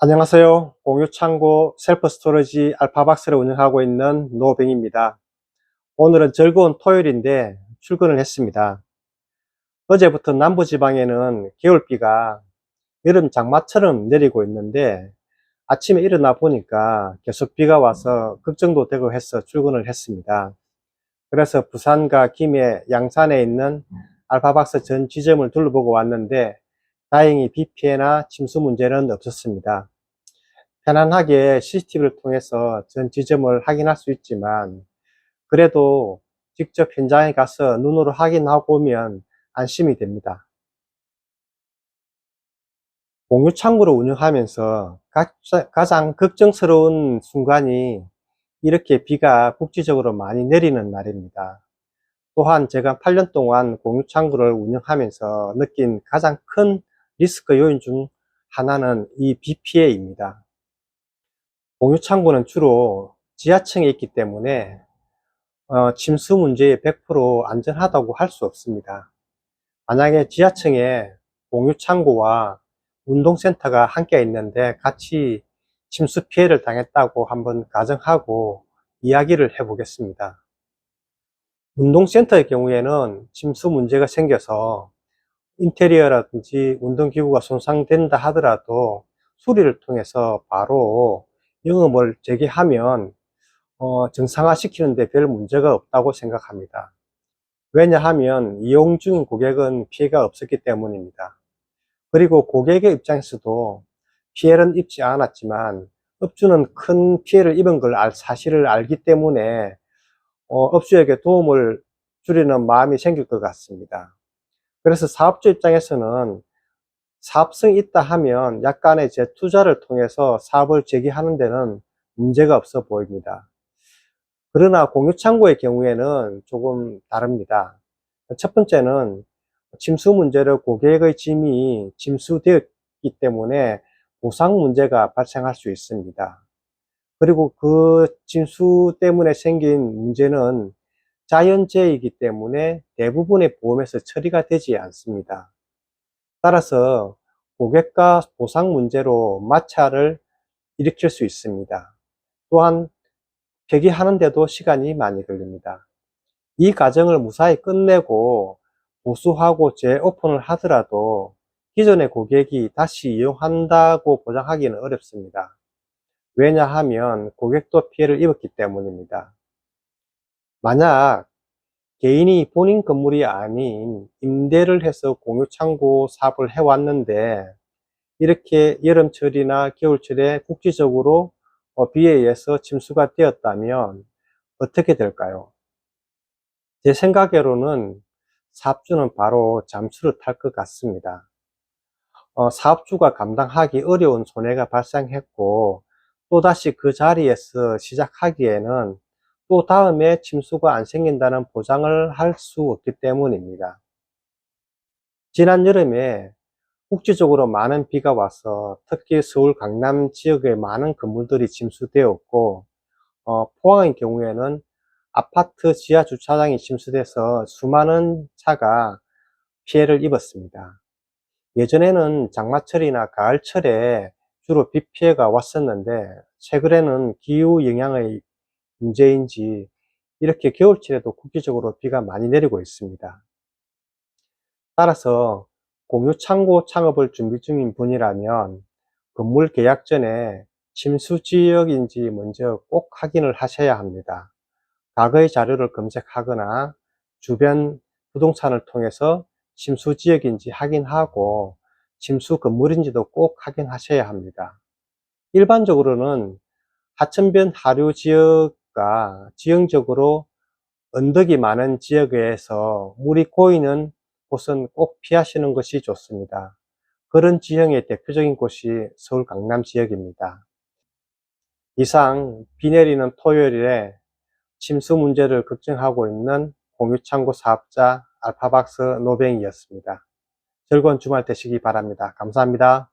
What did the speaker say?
안녕하세요. 공유창고 셀프 스토리지 알파박스를 운영하고 있는 노병입니다. 오늘은 즐거운 토요일인데 출근을 했습니다. 어제부터 남부지방에는 겨울비가 여름 장마처럼 내리고 있는데 아침에 일어나 보니까 계속 비가 와서 걱정도 되고 해서 출근을 했습니다. 그래서 부산과 김해, 양산에 있는 알파박스 전 지점을 둘러보고 왔는데 다행히 비 피해나 침수 문제는 없었습니다. 편안하게 CCTV를 통해서 전 지점을 확인할 수 있지만 그래도 직접 현장에 가서 눈으로 확인하고 오면 안심이 됩니다. 공유창고를 운영하면서 가장 걱정스러운 순간이 이렇게 비가 국지적으로 많이 내리는 날입니다. 또한 제가 8년 동안 공유창고를 운영하면서 느낀 가장 큰 리스크 요인 중 하나는 이 비 피해입니다. 공유창고는 주로 지하층에 있기 때문에 침수 문제에 100% 안전하다고 할 수 없습니다. 만약에 지하층에 공유창고와 운동센터가 함께 있는데 같이 침수 피해를 당했다고 한번 가정하고 이야기를 해 보겠습니다. 운동센터의 경우에는 침수 문제가 생겨서 인테리어라든지 운동기구가 손상된다 하더라도 수리를 통해서 바로 영업을 재개하면 정상화시키는데 별 문제가 없다고 생각합니다. 왜냐하면 이용 중인 고객은 피해가 없었기 때문입니다. 그리고 고객의 입장에서도 피해는 입지 않았지만 업주는 큰 피해를 입은 걸 사실을 알기 때문에 업주에게 도움을 주려는 마음이 생길 것 같습니다. 그래서 사업주 입장에서는 사업성이 있다 하면 약간의 재투자를 통해서 사업을 재개하는 데는 문제가 없어 보입니다. 그러나 공유창고의 경우에는 조금 다릅니다. 첫 번째는 침수 문제로 고객의 짐이 침수되었기 때문에 보상 문제가 발생할 수 있습니다. 그리고 그 침수 때문에 생긴 문제는 자연재해이기 때문에 대부분의 보험에서 처리가 되지 않습니다. 따라서 고객과 보상 문제로 마찰을 일으킬 수 있습니다. 또한 폐기하는데도 시간이 많이 걸립니다. 이 과정을 무사히 끝내고 보수하고 재오픈을 하더라도 기존의 고객이 다시 이용한다고 보장하기는 어렵습니다. 왜냐하면 고객도 피해를 입었기 때문입니다. 만약 개인이 본인 건물이 아닌 임대를 해서 공유창고 사업을 해왔는데 이렇게 여름철이나 겨울철에 국지적으로 비에 의해서 침수가 되었다면 어떻게 될까요? 제 생각으로는 사업주는 바로 잠수를 탈 것 같습니다. 사업주가 감당하기 어려운 손해가 발생했고 또다시 그 자리에서 시작하기에는 또 다음에 침수가 안 생긴다는 보장을 할 수 없기 때문입니다. 지난 여름에 국지적으로 많은 비가 와서 특히 서울 강남 지역의 많은 건물들이 침수되었고 포항의 경우에는 아파트 지하 주차장이 침수돼서 수많은 차가 피해를 입었습니다. 예전에는 장마철이나 가을철에 주로 비 피해가 왔었는데 최근에는 기후 영향의 문제인지 이렇게 겨울철에도 국지적으로 비가 많이 내리고 있습니다. 따라서 공유창고 창업을 준비 중인 분이라면 건물 계약 전에 침수 지역인지 먼저 꼭 확인을 하셔야 합니다. 과거의 자료를 검색하거나 주변 부동산을 통해서 침수 지역인지 확인하고 침수 건물인지도 꼭 확인하셔야 합니다. 일반적으로는 하천변 하류 지역과 지형적으로 언덕이 많은 지역에서 물이 고이는 곳은 꼭 피하시는 것이 좋습니다. 그런 지형의 대표적인 곳이 서울 강남 지역입니다. 이상 비 내리는 토요일에 침수 문제를 걱정하고 있는 공유창고 사업자 알파박스 노뱅이었습니다. 즐거운 주말 되시기 바랍니다. 감사합니다.